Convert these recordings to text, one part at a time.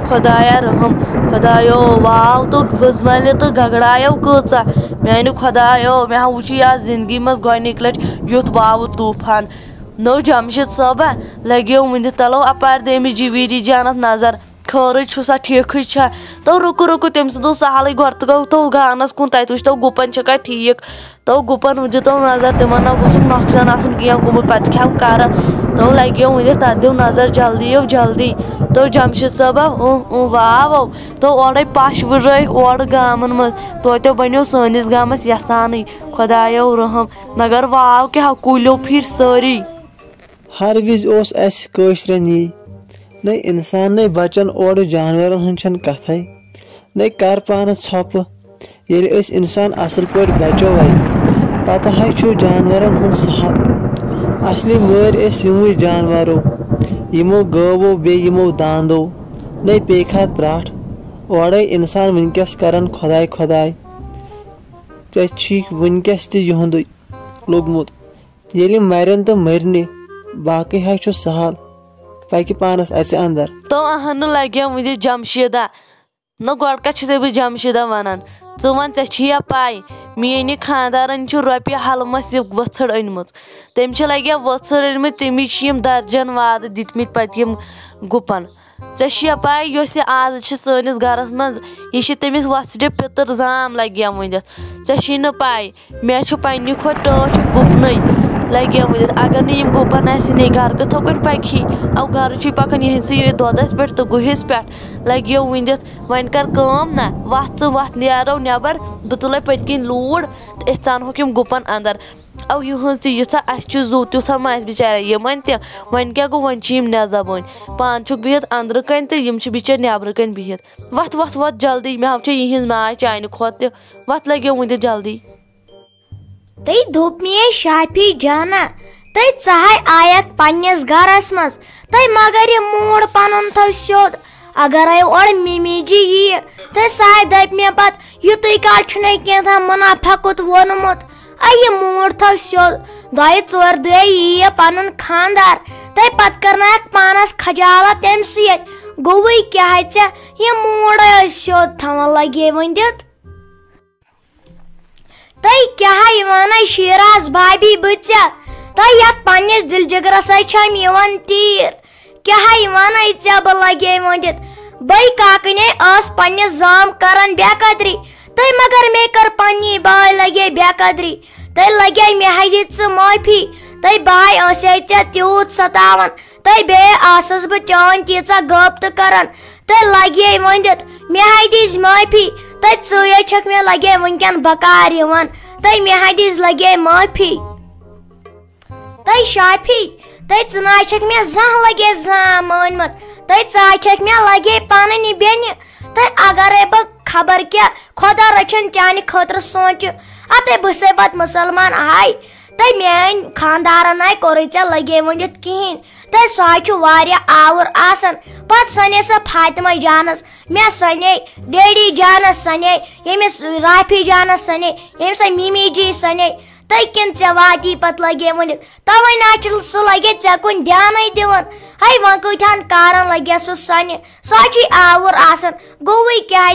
خدایا رحم خدایو واو تو وزمل تو گگڑایو کۭژاہ میانہِ خدایو مےٚ ہا وٕچھ یتھ زندگی منٛز گۄڈنِکۍ لٹہِ یُتھ واوٕ طوٗفان نو جمشید صٲبا لگیو ؤنِتھ تلو اپارِ دے أمِس جویٖری جانس نظر خٲرٕے چھُسا ٹھیٖکھٕے چھا تو رُکو تٔمۍ سُنٛد اوس سہلٕے گۄڈٕ تہٕ تو گانس کُن تتہِ وٕچھتو گُپن چھکھا ٹھیٖک تو گُپن دِتو نظر تِمن نہ گوٚژھُکھ نۄقصان آسُن کینٛہہ گوٚمُت پتہٕ کھٮ۪و کرٕ تو لگیو ؤنِتھ تتھ دِیو نظر جلدی تو جمشید صٲبا واو تو اورے پش وٕڑرٲیِکھ اورٕ گامن منٛز توتہِ بنیو سٲنِس گامس یسانٕے خدایو رحم مگر واو کیٛاہ کُلیو پھِرۍ سٲری ہرگز اوس اسہِ کٲشرٮ۪ن یی نَے اِنسان نَے بچن اورٕ جانورن ہٕنٛز چھنہٕ کتھے نَے کر پانس ژھۄپہٕ ییٚلہِ أسۍ اِنسان اصل پٲٹھۍ بچو وۄنۍ پتہٕ حظ چھُ جانورن ہُنٛد سہل اصلی مٲرۍ أسۍ یِموٕے جانورو یِمو گٲوو بیٚیہِ یِمو داندو نَے پیٚیہِ کھا ترٛٹھ اورے اِنسان وٕنکیٚس کران خۄداے ژےٚ چھُے وٕنکیٚس تہِ یِہُنٛدُے لوٚگمُت ییٚلہِ مرن تہٕ مرنہِ باقٕے حظ چھُ سہل پکہِ پانس اژِ انٛدر تو اہنہٕ لگیو ؤنِتھ جمشیدا نہ گۄڈٕ کتھ چھسے بہٕ جمشیدا ونان ژٕ ون ژےٚ چھِیا پاے میٲنہِ خانٛدارن چھُ رۄپیہِ ہلمس یہِ ؤژھٕڑ أنمٕژ تٔمۍ چھِ لگیا ؤژھٕڑ أنمٕتۍ تٔمِس چھِ یِم درجن وادٕ دِتمٕتۍ پتہٕ یِم گُپن ژےٚ چھِیا پاے یۄس یہِ آز چھِ سٲنِس گرس منٛز یہِ چھِ تٔمِس وۄژھڑِ پِتٕر زام لگیا ؤنِتھ ژےٚ چھِی نہٕ پاے مےٚ چھُ پننہِ کھۄتہٕ ٹٲٹھ گُپنٕے لگیا ؤنِتھ اگر نہٕ یِم گُپن آسن یہِ گرٕ کِتھو کٔنۍ پکہِ ہی او گرٕ چھُے پکان یِہنٛدسٕے دۄدس پٮ۪ٹھ تہٕ گُہِس پٮ۪ٹھ لگیو ؤنِتھ وۄنۍ کر کٲم نہ وتھ نیرو نٮ۪بر بہٕ تُلے پٔتۍ کِنۍ لوٗر تہٕ أسۍ ژانہوکھ یِم گُپن انٛدر او یِہٕنٛز تہِ ییٖژاہ اسہِ چھُ زُو تیوٗتاہ ما آسہِ بِچارٮ۪ن یِمن تہِ وۄنۍ کیٛاہ گوٚو وۄنۍ چھِ یِم نےٚ زبٲنۍ پانہٕ چھُکھ بِہِتھ أنٛدرٕ کَنۍ تہٕ یِم چھِ بِچٲرۍ نٮ۪برٕ کَنۍ بِہِتھ وتھ جلدی مےٚ ہاو ژےٚ یِہِنٛز ماے چانہِ کھۄتہٕ تہِ وتھ لگیو ؤنِتھ جلدی تُہۍ دوٚپ مے شافی جانا تُہۍ ژاہے آیکھ پننِس گرس منٛز تُہۍ مگر یہِ موٗڈ پنُن تھٲو سیوٚد اگرے اورٕ ممی جی ییہِ تہٕ ساے دپہِ مےٚ پتہٕ یِتُے کال چھُنے کینٛژھا مُنافقت ووٚنمُت یہِ موٗڈ تھٲو سیوٚد دۄیہِ ژورِ دۄہہِ ییہِ پنُن خانٛدار تُہۍ پتہٕ کرنایکھ پانس کھجالت تمہِ سۭتۍ گوٚوُے کیٛاہ ژےٚ یہِ موٗڈے ٲسۍ سیوٚد تھاوان لگے ؤنِتھ تُہۍ کیٛاہ ونے شیراز بھابی بہٕ ژےٚ تۄہہِ یتھ پننِس دِل جگرسے چھم یِوان تیٖر کیٛاہ ونے ژےٚ بہٕ لگے ؤنِتھ بٔے کاکنے ٲس پننِس زام کران بے قدری تُہۍ مگر مےٚ کٔر پننی باے لگے بے قدری تُہۍ لگے مےٚ ہا دِژ ژٕ معٲفی تُہۍ باے ٲسے ژےٚ تیوٗت ستاوان تُہۍ بیٚیہِ آسس بہٕ چٲنۍ تیٖژاہ غٲبتہٕ کران تُہۍ لگے ؤنِتھ مےٚ ہا دِژ معٲفی تُہۍ ژٕے چھکھ مےٚ لگے ؤنکیٚن بکار یِوان تُہۍ مےٚ ہا دِژ لگے معٲفی تُہۍ شافی تُہۍ ژٕناے چھکھ مےٚ زانٛہہ لگے زام مٲنمٕژ تُہۍ ژاے چھکھ مےٚ لگے پنٕنۍ بیٚنہِ تُہۍ اگرے بہٕ خبر کیٛاہ خۄدا رٔچھِنۍ چانہِ خٲطرٕ سونٛچہِ اتے بہٕ سے پتہٕ مُسلمان آے تُہۍ میٲنۍ خانٛدارن آے کوٚرُے ژےٚ لگے ؤنِتھ کِہینۍ تُہۍ سُہ حظ چھُ واریاہ آوُر آسان پتہٕ سنے سۄ فاطمہ جانس مےٚ سنے ڈیڈی جانس سنے ییٚمِس رافی جانس سنے ییٚمِس ممی جی سنے تُہۍ کِنہٕ ژےٚ واتی پتہٕ لگے ؤنِتھ توے نہ چھُ سُہ لگے ژےٚ کُن دیانے دِوان ہے وۄنۍ کۭتہن کارن لگے سُہ سنہِ سُہ حظ چھُے آوُر آسان گوٚوُے کیٛاہ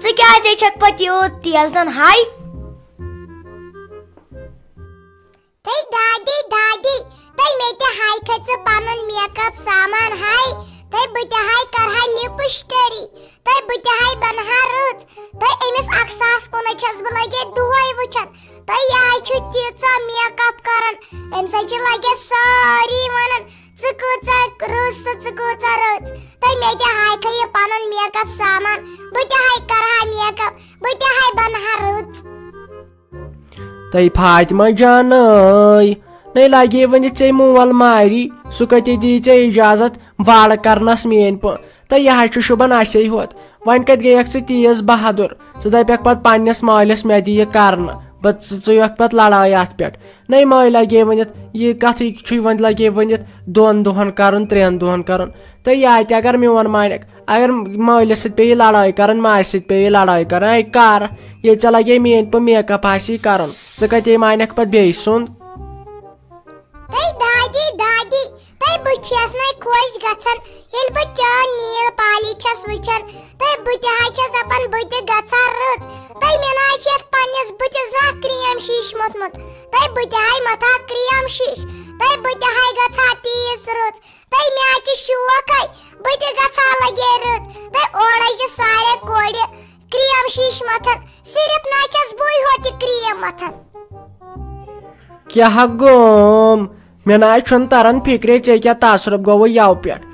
ژٕ کیٛازے چھکھ پتہٕ یوٗت تیزن ہاے دادی تُہۍ مےٚ تہِ ہاے کھژٕ پنُن میک اپ سامان ہاے تُہۍ بہٕ تہِ ہاے کرہا لپسٹری تُہۍ بہٕ تہِ ہاے بنہا رٕژ تُہۍ أمِس اکساس کُنٕے چھس بہٕ لگے دۄہے وٕچھان تُہۍ یہِ حظ چھُ تیٖژاہ میک اپ کران امہِ سۭتۍ چھِ لگے سٲری ونان ژٕ کۭژاہ رٕژ تہٕ ژٕ کۭژاہ رٕژ تُہۍ مےٚ تہِ ہاے کھے یہِ پنُن میک اپ سامان بہٕ تہِ ہاے کرہا میک اپ بہٕ تہِ ہاے بنہا رٕژ تُہۍ فاطمہ جانٲے نَے لگے ؤنِتھ ژےٚ مول ماری سُہ کتہِ دی ژےٚ اجازت وارٕ کرنس میٲنۍ تہٕ یہِ حظ چھُ شوٗبان اَسے ہوت وۄنۍ کتہِ گٔیکھ ژٕ تیز بہادُر ژٕ دپکھ پتہٕ پننِس مٲلِس مےٚ دِ یہِ کرنہٕ ژٕ یِکھ پتہٕ لڑٲے اتھ پٮ۪ٹھ نَے مٲلۍ لگے ؤنِتھ یہِ کتھٕے چھُے وۄنۍ لگے ؤنِتھ 2 دۄہن کرُن 3 دۄہن کرُن تہٕ یہِ تہِ اگر میون مانکھ اگر مٲلِس سۭتۍ پیٚیہِ لڑٲے کرٕنۍ ماجہِ سۭتۍ پیٚیہِ لڑٲے کرٕنۍ ہے کر ییٚلہِ ژےٚ لگے میٲنۍ میک اپ آسی کرُن ژٕ کتے مانکھ پتہٕ بیٚیہِ سُنٛد دادی تۄہہِ بہٕ چھَس نَے خۄش گژھان ییٚلہِ بہٕ چٲنۍ نیٖل پالی چھَس وٕچھان تۄہہِ بہٕ تہِ حظ چھَس دَپان بہٕ تہِ گژھٕ ہا رٕژ تۄہہِ مےٚ نہ حظ چھِ یَتھ پنٛنِس بٕتھِس زانٛہہ کرٛیٖم شیٖش موٚتھمُت تۄہہِ بہٕ تہِ حظ مَتھٕ ہا کرٛیٖم شیٖش تۄہہِ بہٕ تہِ حظ گژھٕ ہا تیٖژ رٕژ تۄہہِ مےٚ حظ چھِ شوق ہے بہٕ تہِ گژھٕ ہا لگے رٕژ تۄہہِ اورے چھِ سارے کورِ کرٛیٖم شیٖش مَتھان صرف نہ چھَس بٕے ہوت یہِ کرٛیٖم مَتھان کیٛاہ گوم مےٚ نہ حظ چھُنہٕ تران فِکرے ژےٚ کیٛاہ تصرُف گوٚوُے یَوٕ پٮ۪ٹھ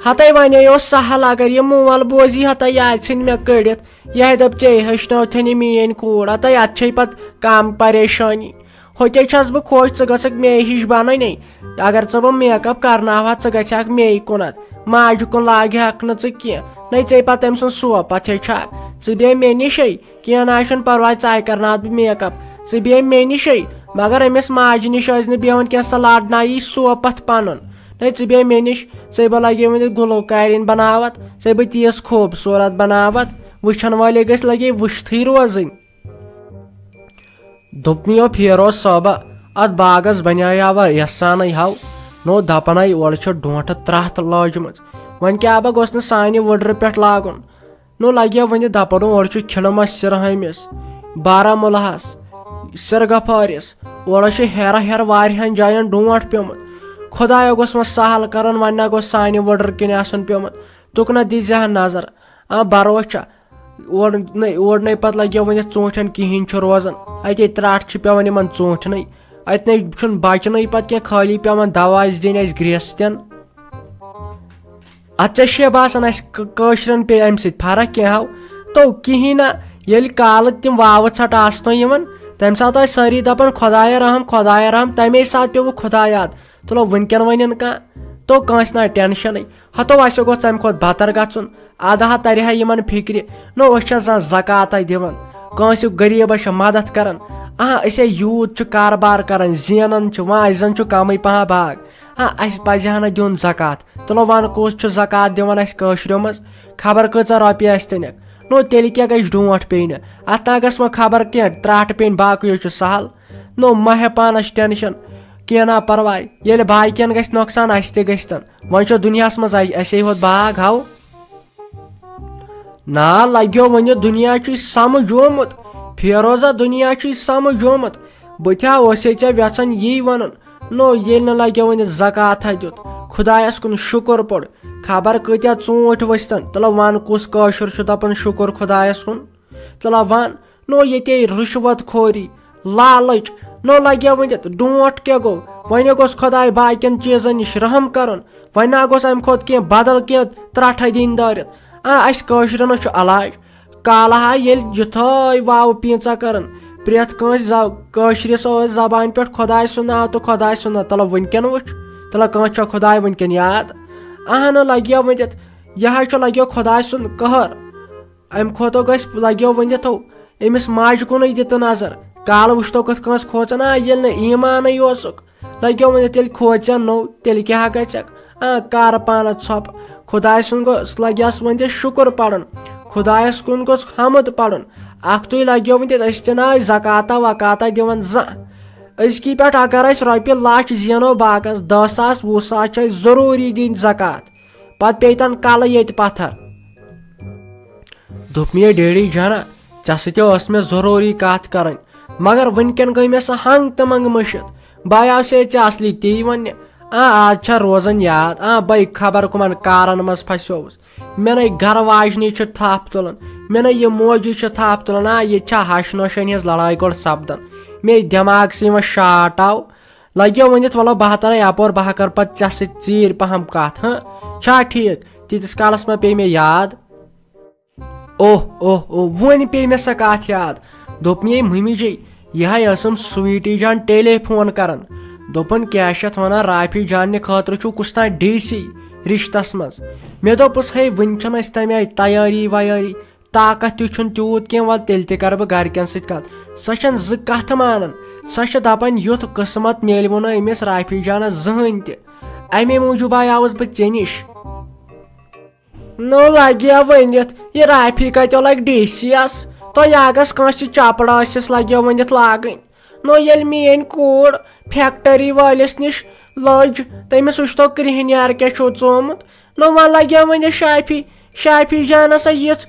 ہتَے وَنے اوس سہل اگر یہِ مول بوزی ہتَے یہِ اَتہِ ژھٕنہِ مےٚ کٔڑِتھ یِہے دوٚپ ژےٚ ہیٚچھنٲوتھن یہِ میٛٲنۍ کوٗر ہتَے اَتھ چھے پتہٕ کم پریشٲنی ہوٚتے چھس بہٕ خۄش ژٕ گژھکھ مے ہِش بنٕنۍ اگر ژٕ بہٕ میک اپ کرناوہا ژٕ گژھکھ مے کُنتھ ماجہِ کُن لاگہکھ نہٕ ژٕ کینٛہہ نَے ژےٚ پتہٕ تٔمۍ سُنٛد صوپت ہیٚچھکھ ژٕ بیٚہہ مےٚ نِشے کینٛہہ نہ حظ چھُنہٕ پرواے ژےٚ کرناوتھ بہٕ میک اپ ژٕ بیٚہہ مےٚ نِشے مگر أمِس ماجہِ نِش ٲسۍ نہٕ بیٚہوان کینٛہہ سۄ لاڈنایی صوپت پنُن نَے ژٕ بیٚہہ مےٚ نِش ژےٚ بہٕ لگے ؤنِتھ گُلوکارِنۍ بناوتھ ژےٚ بہٕ تیٖژ خوٗبصوٗرت بناوتھ وٕچھن وٲلۍ گژھِ لگے وٕچھتھٕے روزٕنۍ دوٚپ مےٚ فیروز صٲبہ اتھ باغس بنیٛاو واریاہ سانٕے ہو نو دپنے اورٕ چھِ ڈونٛٹھٕ ترٛٹھ لٲجمٕژ وۄنۍ کیٛاہ با گوٚژھ نہٕ سانہِ وٕڈرٕ پٮ۪ٹھ لاگُن نو لگیو ونہِ دپان اورٕ چھُ کھِلمس سِرہٲمِس بارہمولہس سرگفارِس اورٕ چھُ ہیرٕ ہیرٕ واریاہن جاین ڈونٛٹھ پیوٚمُت خۄدایا گوٚژھ وۄنۍ سہل کرُن وۄنۍ نہ گوٚژھ سانہِ وٕڈرٕ کِنۍ آسُن پیوٚمُت تُکنہ دِزِ ہا نظر بروس چھا اور نَے پتہٕ لگیو ونہِ ژوٗنٛٹھٮ۪ن کہیٖنۍ چھُ روزان اتے ترٛٹھ چھِ پیوان یِمن ژوٗنٛٹھنٕے اتہِ نَے چھُنہٕ بچنٕے پتہٕ کینٛہہ خٲلی پیوان دوا دِنۍ اسہِ گرٛیس اتھ ژےٚ چھے باسان اسہِ کٲشرٮ۪ن پیٚیہِ امہِ سۭتۍ فرق کینٛہہ ہو تو کہیٖنۍ نہ ییٚلہِ کالہٕ تِم واوٕ ژھٹھ آسنو یِوان تمہِ ساتہٕ ٲسۍ سٲری دپان خۄدایا رحم تمے ساتہٕ پیوٚوُکھ خۄدا یاد تُلو وٕنکٮ۪ن ونن کانٛہہ تو کٲنٛسہِ نہ ٹٮ۪نشنٕے ہتو اسہِ گوٚژھ امہِ کھۄتہٕ بتر گژھُن ادٕ ہا ترِ ہا یِمن فکرِ نو أسۍ چھِ زن زکاتا دِوان کٲنٛسہِ غریٖبس چھِ مدد کران أسے یوٗت چھُ کاربار کران زینان چھِ وۄنۍ اسہِ زن چھُ کمٕے پہم باغ اسہِ پزِ ہا نہٕ دیُن زکات تُلو ون کُس چھُ زکات دِوان اسہِ کٲشرٮ۪و منٛز خبر کۭژاہ رۄپیہِ اسہِ تُنکھ نو تیٚلہِ کیٛاہ گژھِ ڈونٛٹھ پیٚنہِ اتھ نہ گژھِ وۄنۍ خبر کینٛہہ ترٛٹھ پیٚنۍ باقٕے چھُ سہل نو مہ ہےٚ پانس ٹٮ۪نشن کینٛہہ نہ پرواے ییٚلہِ باقین گژھِ نۄقصان اسہِ تہِ گژھِ تن وۄنۍ چھُ دُنیاہس منٛز اسی ہوت باغ ہو نا لگیو ونہِ دُنیا چھُے سمجھومُت فیروزا دُنیا چھُے سمجھومُت بہٕ تہِ اوسے ژےٚ ویژھان یی ونُن نو ییٚلہِ نہٕ لگیو ونہِ زکاتھا دیُت خۄدایس کُن شُکر پوٚر خبر کۭتیاہ ژوٗنٛٹھۍ ؤسۍتن تُلو ون کُس کٲشُر چھُ دپان شُکر خۄدایس کُن تُلو ون نو ییٚتے رُشوت خوری لالٕچ نو لگیو ؤنِتھ ڈونٛٹھ کیٛاہ گوٚو وۄنۍ گوٚژھ خۄداے باقین چیٖزن نِش رحم کرُن وۄنۍ نہ گوٚژھ امہِ کھۄتہٕ کینٛہہ بدل کینٛہہ ترٛٹھے دِنۍ دٲرِتھ اسہِ کٲشرٮ۪ن چھُ علاج کالہٕ ہا ییٚلہِ یِتھٲے واوٕ پیٖنژا کران پرٮ۪تھ کٲنٛسہِ کٲشرِس ٲسۍ زبانہِ پٮ۪ٹھ خۄداے سُنٛد ناو تہٕ خۄداے سُنٛد ناو تُلو وٕنکٮ۪ن وٕچھ تُلو کٲنٛسہِ چھا خۄداے وٕنکٮ۪ن یاد نہٕ لگیو ؤنِتھ یہِ حظ چھُ لگیو خۄداے سُنٛد قہر امہِ کھۄتہٕ گژھِ لگیو ؤنِتھو أمِس ماجہِ کُنٕے دِتہٕ نظر کالہٕ وٕچھتو کِتھ کٲنٛسہِ کھوژان ییٚلہِ نہٕ ایٖمانٕے اوسُکھ لگیو ؤنِتھ ییٚلہِ کھوژن نوٚو تیٚلہِ کیٛاہ گژھکھ کر پانس ژھۄپہٕ خۄداے سُنٛد گوٚژھ لگیس ؤنِتھ شُکر پرُن خۄدایس کُن گوٚژھ حمد پرُن اکھتُے لگیو ؤنِتھ أسۍ تہِ نہ ٲسۍ زکاتا وکاتا دِوان زانٛہہ أزکی پٮ۪ٹھ اگر أسۍ رۄپیہِ لچھ زینو باغس 10,000 20,000 چھِ أسۍ ضروٗری دِنۍ زکات پتہٕ پیٚیہِ تن کلہٕ ییٚتہِ پتھر دوٚپ مےٚ ڈیڈی جانا ژےٚ سۭتۍ ٲس مےٚ ضروٗری کتھ کرٕنۍ مگر وٕنکٮ۪ن گٔے مےٚ سۄ ہنٛگ تہٕ منٛگ مٔشِتھ بہٕ آوسے ژےٚ اصلی تی وننہِ آز چھےٚ روزان یاد بے خبر کٕمن کارن منٛز پھسیووُس مےٚ نَے گرٕ واجنی چھِ تھپھ تُلان مےٚ نَے یہِ موجی چھِ تھپھ تُلان ییٚتہِ چھےٚ ہش نوشٲنی ہٕنٛز لڑٲے گۄڈٕ سپدان مے دٮ۪ماغسٕے وۄنۍ شاٹ آو لگیو ؤنِتھ وَلو بہٕ ترے یپور بہٕ کرٕ پتہٕ ژےٚ سۭتۍ ژیٖرۍ پہم کتھ چھا ٹھیٖک تیٖتِس کالس ما پیٚیہِ مےٚ یاد وۄنۍ پیٚیہِ مےٚ سۄ کتھ یاد دوٚپ مے مٔمی جی یِہے ٲسٕم سُویٖٹی جان ٹیلی فون کران دوٚپُن کیٛاہ چھِ اتھ ونان رافی جاننہِ خٲطرٕ چھُ کُس تام ڈی سی رشتس منٛز مےٚ دوٚپُس ہے وُنہِ چھنہٕ أسۍ تمہِ آیہِ تیٲری ویٲری طاقت تہِ چھُنہٕ تیوٗت کینٛہہ وَلہٕ تیٚلہِ تہِ کرٕ بہٕ گرِکٮ۪ن سۭتۍ کتھ سۄ چھنہٕ زٕ کتھٕ مانان سۄ چھِ دپان یُتھ قٕسمت میلوٕ نہٕ أمِس رافی جانس زٕہٕنۍ تہِ امے موٗجوٗب آوُس بہٕ ژےٚ نِش نو لگیو ؤنِتھ یہِ رافی کتیو لگہِ ڈی سی یس تۄہہِ اگس کٲنٛسہِ چپڑ ٲسِس لگیو ؤنِتھ لاگٕنۍ نو ییٚلہِ میٲنۍ کوٗر فیکٹری وٲلِس نِش لج تٔمِس وٕچھتو کرٛہنیار کیٛاہ چھو ژومُت نو وۄنۍ لگیو وۄنۍ شافی جانس یِژھ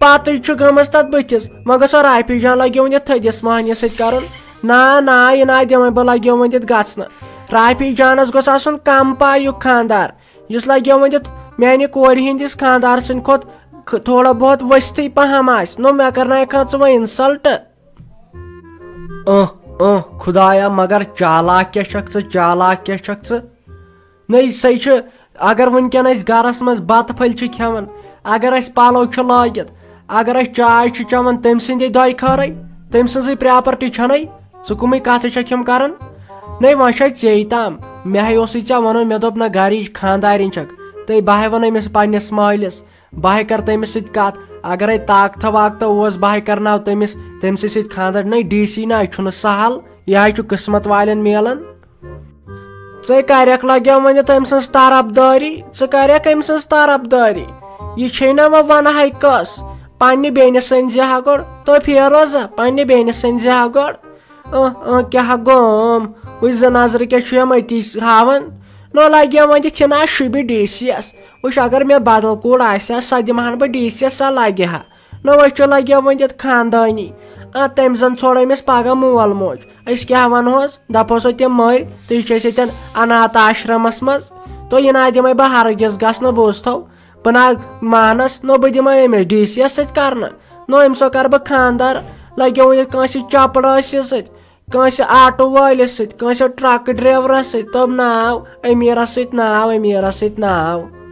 پتٕے چھُ گٔمٕژ تتھ بٕتھِس وۄنۍ گوٚژھ رافی جان لگیو وۄنۍ یتھ تھٔدِس مہنِس سۭتۍ کرُن نا یہِ نہ دِمے بہٕ لگیو وۄنۍ دِتھ گژھنہٕ رافی جانس گوٚژھ آسُن کم پایُک خاندار یُس لگیو وۄنۍ دِتھ میانہِ کورِ ہٕنٛدِس خاندار سٕنٛدِ کھۄتہٕ تھوڑا بہت ؤستھٕے پہم آسہِ نو مےٚ کرنایکھا ژٕ وۄنۍ انسلٹ خدایا مگر چالاک کیٛاہ چھکھ ژٕ نٔے سٕے چھِ اگر وٕنکٮ۪ن أسۍ گرس منٛز بتہٕ پھٔلۍ چھِ کھٮ۪وان اگر اَسہِ پلو چھِ لٲگِتھ اگر أسۍ چاے چھِ چٮ۪وان تٔمۍ سٕنٛدے دۄیہِ خٲرٕے تٔمۍ سٕنٛزٕے پراپرٹی چھَنَے ژٕ کٕمٕے کتھٕ چھکھ یِم کران نٔے وۄنۍ چھے ژےٚ تام مےٚ ہے اوسُے ژےٚ وَنُن مےٚ دوٚپ نہ گرِچ خاندارِنۍ چھکھ تہٕ بہٕ ہے وَنہٕ أمِس پننِس مٲلِس بہٕ ہے کرٕ تٔمِس سۭتۍ کتھ اگرے طاقتہ واقتہ اوس بہٕ ہے کرناو تٔمسٕے سۭتۍ خاندر نٔے ڈی سی نہ چھُنہٕ سہل یہِ ہے چھُ قٕسمت والٮ۪ن میلان ژٕ کریکھ لگیو وۄنۍ تٔمۍ سٕنٛز طرفدٲری یہِ چھے نہ وۄنۍ ونہٕ ہے کۄس پننہِ بیٚنہِ سٔنزِ ہا گۄڈٕ تو فیروزا پننہِ بیٚنہِ سٔنزِ ہا گۄڈٕ کیٛاہ گوم وٕچھ زٕ نظرٕ کیٛاہ چھُ یِم أتی ہاوان نو لگیو وۄنۍ دِتھ چھِنہ شُبہِ ڈی سی یس وٕچھ اگر مےٚ بدل کوٗر آسہِ ہا سۄ دِمہن بہٕ ڈی سی یس سۄ لگہِ ہا نو أسۍ لگیو وۄنۍ دِتھ خاندٲنی تٔمۍ زن ژھوڑ أمِس پگہہ مول موج أسۍ کیٛاہ ونہوس دپہوس تِم مٔرۍ تُہۍ چھِ أسۍ ییٚتٮ۪ن انات آشرمس منٛز تو یہِ نہ دِمے بہٕ ہرگِز گژھنہٕ بوٗزتھو بہٕ نہ مانس نو بہٕ دِمے أمِس ڈی سی یس سۭتۍ کرنہٕ نو أمۍ سو کرٕ بہٕ خاندار لگیو وۄنۍ کٲنٛسہِ چپڑٲسِس سۭتۍ کٲنٛسہِ آٹوٗ وٲلِس سۭتۍ کٲنٛسہِ ٹرک ڈرایورس سۭتۍ دوٚپ ناو أمیٖرس سۭتۍ ناو